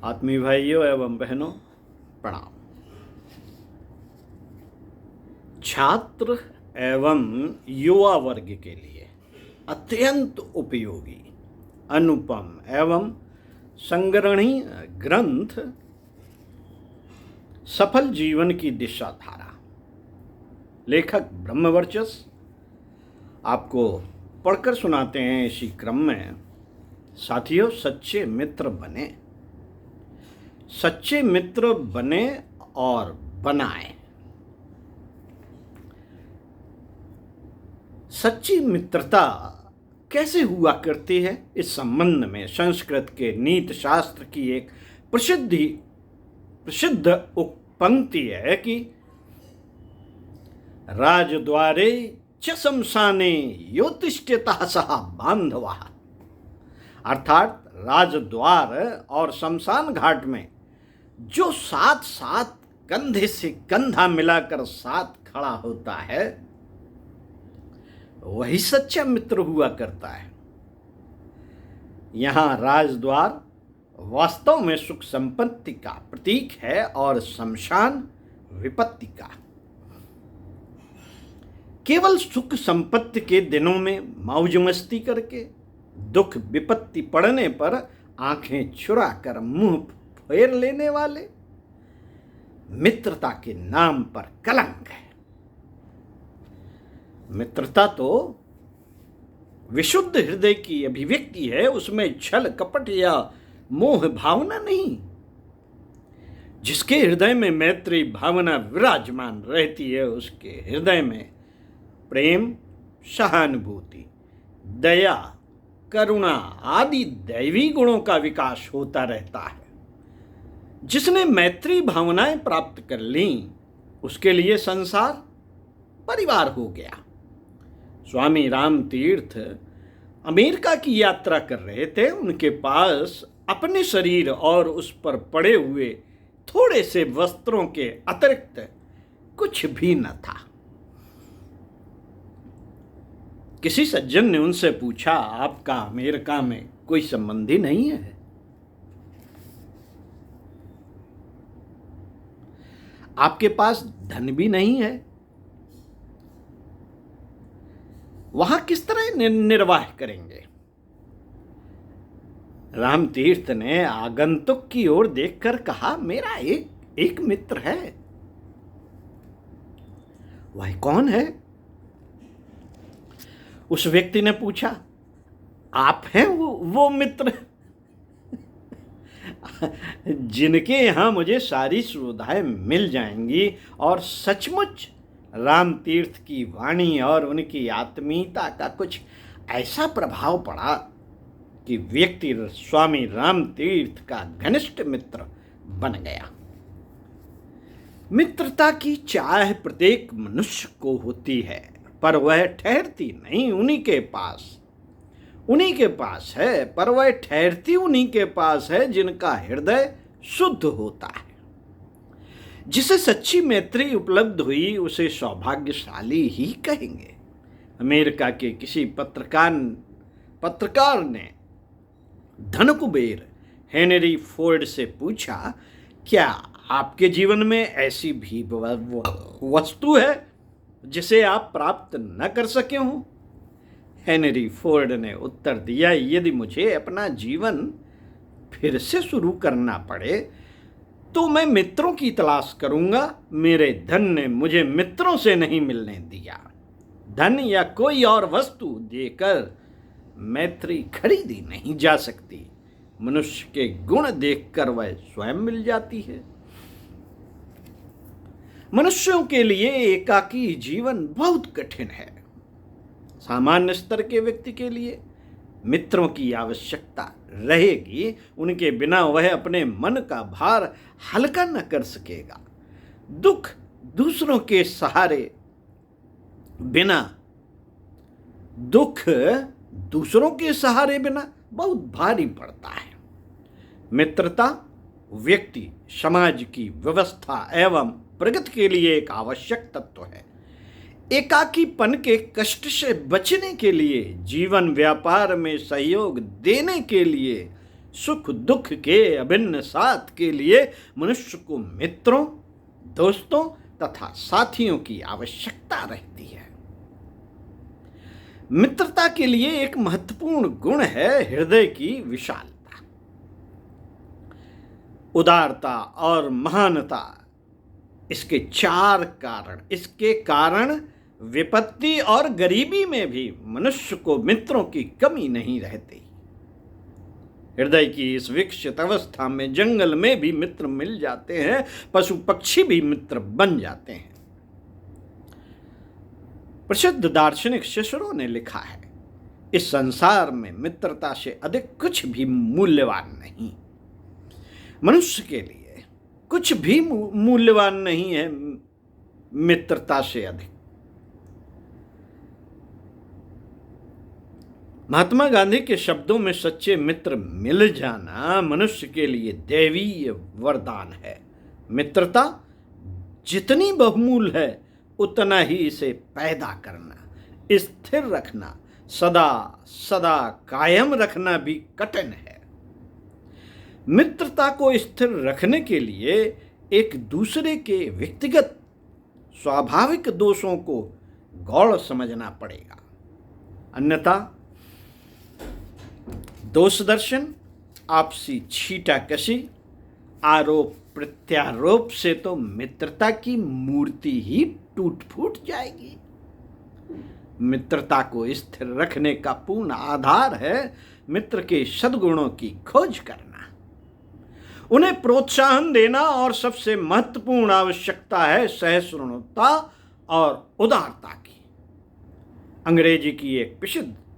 आत्मीय भाइयों एवं बहनों, प्रणाम। छात्र एवं युवा वर्ग के लिए अत्यंत उपयोगी, अनुपम एवं संग्रहणीय ग्रंथ सफल जीवन की दिशा धारा, लेखक ब्रह्मवर्चस आपको पढ़कर सुनाते हैं। इसी क्रम में साथियों, सच्चे मित्र बने, सच्चे मित्र बने और बनाएं। सच्ची मित्रता कैसे हुआ करती है, इस संबंध में संस्कृत के नीति शास्त्र की एक प्रसिद्ध पंक्ति है कि राजद्वारे च शमशाने योतिष्ठ्यतः सह बांधवः, अर्थात राजद्वार और शमशान घाट में जो साथ साथ कंधे से कंधा मिलाकर साथ खड़ा होता है, वही सच्चा मित्र हुआ करता है। यहां राजद्वार वास्तव में सुख संपत्ति का प्रतीक है और शमशान विपत्ति का। केवल सुख संपत्ति के दिनों में मौज मस्ती करके दुख विपत्ति पड़ने पर आंखें चुरा कर मुंह फेर लेने वाले मित्रता के नाम पर कलंक है। मित्रता तो विशुद्ध हृदय की अभिव्यक्ति है, उसमें छल कपट या मोह भावना नहीं। जिसके हृदय में मैत्री भावना विराजमान रहती है, उसके हृदय में प्रेम, सहानुभूति, दया, करुणा आदि दैवी गुणों का विकास होता रहता है। जिसने मैत्री भावनाएं प्राप्त कर ली, उसके लिए संसार परिवार हो गया। स्वामी राम तीर्थ अमेरिका की यात्रा कर रहे थे। उनके पास अपने शरीर और उस पर पड़े हुए थोड़े से वस्त्रों के अतिरिक्त कुछ भी न था। किसी सज्जन ने उनसे पूछा, आपका अमेरिका में कोई संबंधी नहीं है? आपके पास धन भी नहीं है? वहां किस तरह निर्वाह करेंगे? राम तीर्थ ने आगंतुक की ओर देखकर कहा, मेरा एक मित्र है। वह कौन है? उस व्यक्ति ने पूछा। आप हैं वो मित्र जिनके यहां मुझे सारी सुविधाएं मिल जाएंगी। और सचमुच राम तीर्थ की वाणी और उनकी आत्मीयता का कुछ ऐसा प्रभाव पड़ा कि व्यक्ति स्वामी राम तीर्थ का घनिष्ठ मित्र बन गया। मित्रता की चाह प्रत्येक मनुष्य को होती है, पर वह ठहरती नहीं उन्हीं के पास है। पर वह ठहरती उन्हीं के पास है जिनका हृदय शुद्ध होता है। जिसे सच्ची मैत्री उपलब्ध हुई, उसे सौभाग्यशाली ही कहेंगे। अमेरिका के किसी पत्रकार ने धन कुबेर हेनरी फोर्ड से पूछा, क्या आपके जीवन में ऐसी भी वस्तु है जिसे आप प्राप्त न कर सके हों? हेनरी फोर्ड ने उत्तर दिया, यदि मुझे अपना जीवन फिर से शुरू करना पड़े तो मैं मित्रों की तलाश करूंगा। मेरे धन ने मुझे मित्रों से नहीं मिलने दिया। धन या कोई और वस्तु देकर मैत्री खरीदी नहीं जा सकती। मनुष्य के गुण देखकर वह स्वयं मिल जाती है। मनुष्यों के लिए एकाकी जीवन बहुत कठिन है। सामान्य स्तर के व्यक्ति के लिए मित्रों की आवश्यकता रहेगी। उनके बिना वह अपने मन का भार हल्का न कर सकेगा। दुख दूसरों के सहारे बिना बहुत भारी पड़ता है। मित्रता व्यक्ति, समाज की व्यवस्था एवं प्रगति के लिए एक आवश्यक तत्व है। एकाकीपन के कष्ट से बचने के लिए, जीवन व्यापार में सहयोग देने के लिए सुख दुख के अभिन्न साथ के लिए मनुष्य को मित्रों, दोस्तों तथा साथियों की आवश्यकता रहती है। मित्रता के लिए एक महत्वपूर्ण गुण है हृदय की विशालता, उदारता और महानता। इसके कारण विपत्ति और गरीबी में भी मनुष्य को मित्रों की कमी नहीं रहती। हृदय की इस विकसित अवस्था में जंगल में भी मित्र मिल जाते हैं, पशु पक्षी भी मित्र बन जाते हैं। प्रसिद्ध दार्शनिक सिसरो ने लिखा है, इस संसार में मित्रता से अधिक कुछ भी मूल्यवान नहीं। मनुष्य के लिए कुछ भी मूल्यवान नहीं है मित्रता से अधिक। महात्मा गांधी के शब्दों में सच्चे मित्र मिल जाना मनुष्य के लिए दैवीय वरदान है। मित्रता जितनी बहुमूल्य है उतना ही इसे पैदा करना, स्थिर रखना, सदा सदा कायम रखना भी कठिन है। मित्रता को स्थिर रखने के लिए एक दूसरे के व्यक्तिगत स्वाभाविक दोषों को गौण समझना पड़ेगा, अन्यथा दोष दर्शन, आपसी छीटाकशी, आरोप प्रत्यारोप से तो मित्रता की मूर्ति ही टूट फूट जाएगी। मित्रता को स्थिर रखने का पूर्ण आधार है मित्र के सद्गुणों की खोज करना, उन्हें प्रोत्साहन देना, और सबसे महत्वपूर्ण आवश्यकता है सहिष्णुता और उदारता की। अंग्रेजी की एक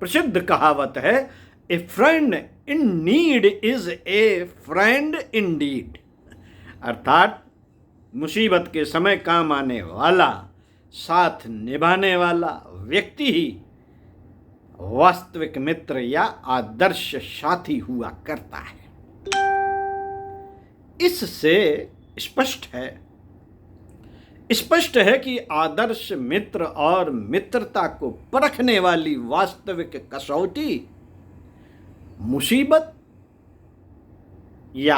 प्रसिद्ध कहावत है, a friend in need is a friend in deed, अर्थात मुसीबत के समय काम आने वाला, साथ निभाने वाला व्यक्ति ही वास्तविक मित्र या आदर्श साथी हुआ करता है। इससे स्पष्ट है कि आदर्श मित्र और मित्रता को परखने वाली वास्तविक कसौटी मुसीबत या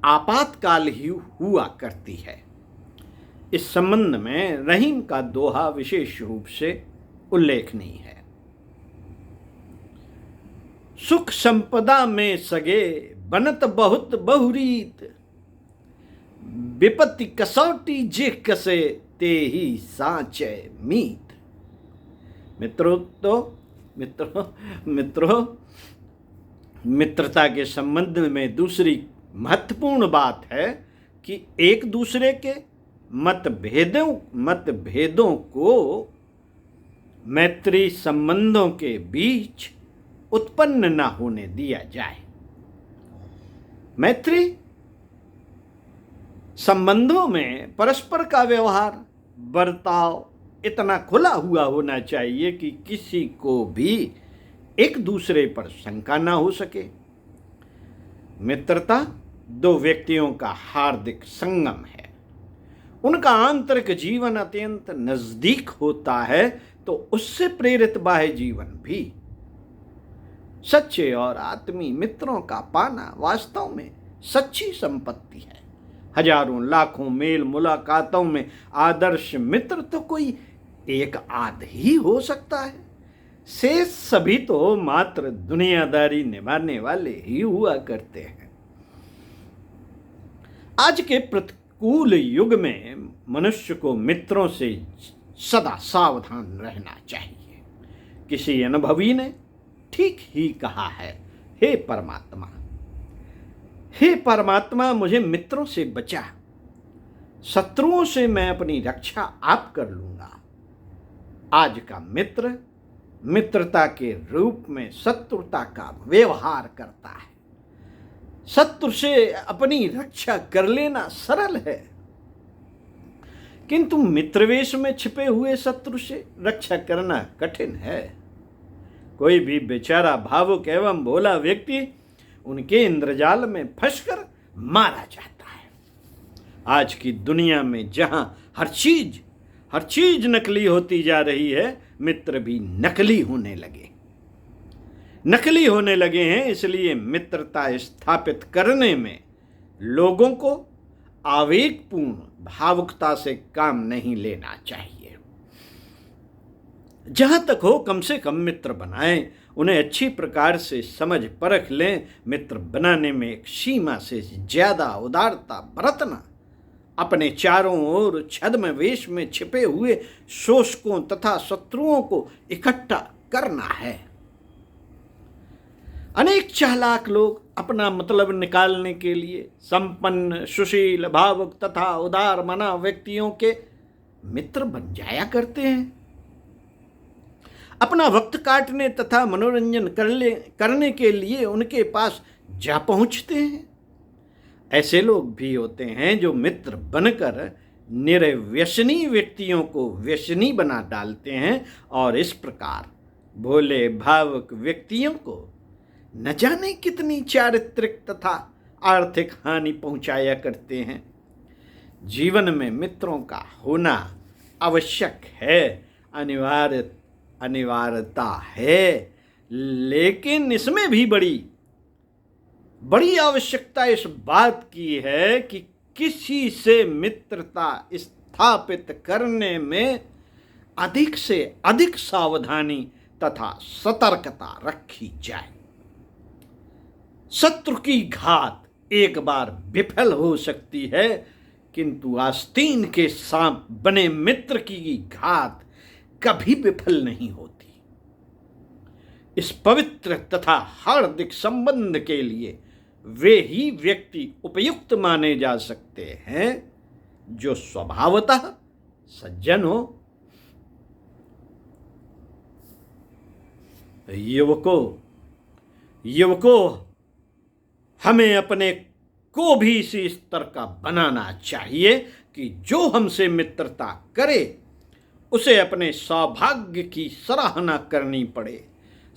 आपातकाल ही हुआ करती है। इस संबंध में रहीम का दोहा विशेष रूप से उल्लेखनीय है। सुख संपदा में सगे बनत बहुत बहुरीत, विपत्ति कसौटी जे कसे ते ही साचे मीत। मित्रों मित्रता के संबंध में दूसरी महत्वपूर्ण बात है कि एक दूसरे के मतभेदों को मैत्री संबंधों के बीच उत्पन्न न होने दिया जाए। मैत्री संबंधों में परस्पर का व्यवहार, बर्ताव इतना खुला हुआ होना चाहिए कि किसी को भी एक दूसरे पर शंका ना हो सके। मित्रता दो व्यक्तियों का हार्दिक संगम है, उनका आंतरिक जीवन अत्यंत नजदीक होता है, तो उससे प्रेरित बाह्य जीवन भी। सच्चे और आत्मीय मित्रों का पाना वास्तव में सच्ची संपत्ति है। हजारों लाखों मेल मुलाकातों में आदर्श मित्र तो कोई एक आध ही हो सकता है, शेष सभी तो मात्र दुनियादारी निभाने वाले ही हुआ करते हैं। आज के प्रतिकूल युग में मनुष्य को मित्रों से सदा सावधान रहना चाहिए। किसी अनुभवी ने ठीक ही कहा है, हे परमात्मा मुझे मित्रों से बचा, शत्रुओं से मैं अपनी रक्षा आप कर लूंगा। आज का मित्र मित्रता के रूप में शत्रुता का व्यवहार करता है। शत्रु से अपनी रक्षा कर लेना सरल है, किंतु मित्रवेश में छिपे हुए शत्रु से रक्षा करना कठिन है। कोई भी बेचारा भावुक एवं भोला व्यक्ति उनके इंद्रजाल में फंसकर मारा जाता है। आज की दुनिया में जहां हर चीज नकली होती जा रही है, मित्र भी नकली होने लगे। नकली होने लगे हैं, इसलिए मित्रता स्थापित करने में लोगों को आवेगपूर्ण भावुकता से काम नहीं लेना चाहिए। जहां तक हो कम से कम मित्र बनाएं, उन्हें अच्छी प्रकार से समझ परख लें। मित्र बनाने में एक सीमा से ज्यादा उदारता बरतना, अपने चारों ओर छद्म वेश में छिपे हुए शोषकों तथा शत्रुओं को इकट्ठा करना है। अनेक चालाक लोग अपना मतलब निकालने के लिए संपन्न, सुशील, भावुक तथा उदार मना व्यक्तियों के मित्र बन जाया करते हैं। अपना वक्त काटने तथा मनोरंजन करने के लिए उनके पास जा पहुंचते हैं। ऐसे लोग भी होते हैं जो मित्र बनकर निर्व्यसनी व्यक्तियों को व्यसनी बना डालते हैं और इस प्रकार भोले भावुक व्यक्तियों को न जाने कितनी चारित्रिक तथा आर्थिक हानि पहुंचाया करते हैं। जीवन में मित्रों का होना आवश्यक है, अनिवार्यता है, लेकिन इसमें भी बड़ी आवश्यकता इस बात की है कि किसी से मित्रता स्थापित करने में अधिक से अधिक सावधानी तथा सतर्कता रखी जाए। शत्रु की घात एक बार विफल हो सकती है, किंतु आस्तीन के सांप बने मित्र की घात कभी विफल नहीं होती। इस पवित्र तथा हार्दिक संबंध के लिए वे ही व्यक्ति उपयुक्त माने जा सकते हैं जो स्वभावतः सज्जन हो। युवकों, हमें अपने को भी इसी स्तर का बनाना चाहिए कि जो हमसे मित्रता करे उसे अपने सौभाग्य की सराहना करनी पड़े।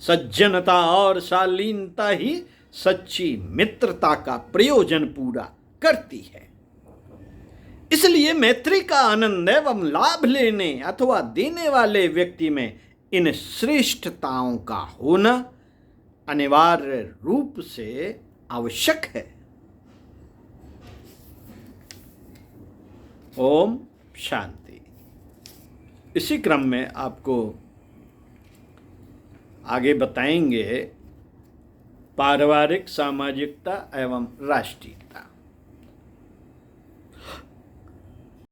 सज्जनता और शालीनता ही सच्ची मित्रता का प्रयोजन पूरा करती है। इसलिए मैत्री का आनंद एवं लाभ लेने अथवा देने वाले व्यक्ति में इन श्रेष्ठताओं का होना अनिवार्य रूप से आवश्यक है। ओम शांति। इसी क्रम में आपको आगे बताएंगे पारिवारिक सामाजिकता एवं राष्ट्रीयता।